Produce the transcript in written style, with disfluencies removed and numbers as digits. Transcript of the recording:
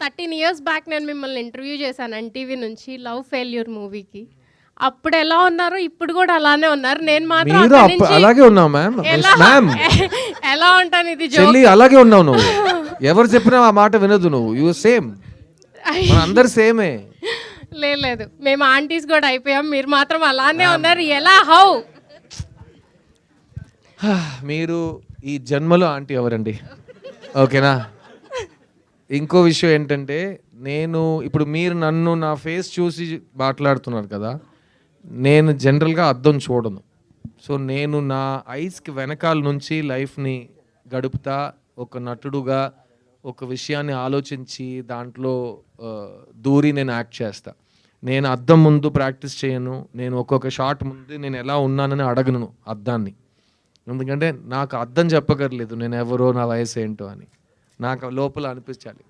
13 years back నేను మిమ్మల్ని interview చేశాను ఎన్టీవీ నుంచి లవ్ ఫెయిల్యూర్ మూవీకి. అప్పుడు ఎలా ఉన్నారు ఇప్పుడు కూడా అలానే ఉన్నారు. నేను మాత్రం మీరు అక్కడి నుంచి అలాగే ఉన్నావు మ్యామ్. మ్యామ్ ఎలా ఉంటాను ఇది చెల్లి అలాగే ఉన్నావు నువ్వు. ఎవరు చెప్పినా ఆ మాట వినదు నువ్వు. You same. మన అందరు సేమే. లేదు మేము ఆంటీస్ కూడా అయిపోయాం. మీరు మాత్రం అలానే ఉన్నారు. ఎలా హౌ? మీరు ఈ జన్మలో ఆంటీ ఎవరండి? ఓకేనా. ఇంకో విషయం ఏంటంటే నేను ఇప్పుడు మీరు నన్ను నా ఫేస్ చూసి మాట్లాడుతున్నారు కదా. నేను జనరల్గా అద్దం చూడను. సో నేను నా ఐస్కి వెనకాల నుంచి లైఫ్ని గడుపుతా. ఒక నటుడుగా ఒక విషయాన్ని ఆలోచించి దాంట్లో దూరి నేను యాక్ట్ చేస్తా. నేను అద్దం ముందు ప్రాక్టీస్ చేయను. నేను ఒక్కొక్క షాట్ ముందు నేను ఎలా ఉన్నానని అడగను అద్దాన్ని. ఎందుకంటే నాకు అద్దం చెప్పగలేదు నేను ఎవరో నా వయసు ఏంటో అని. నాకు లోపల అనిపించాలి.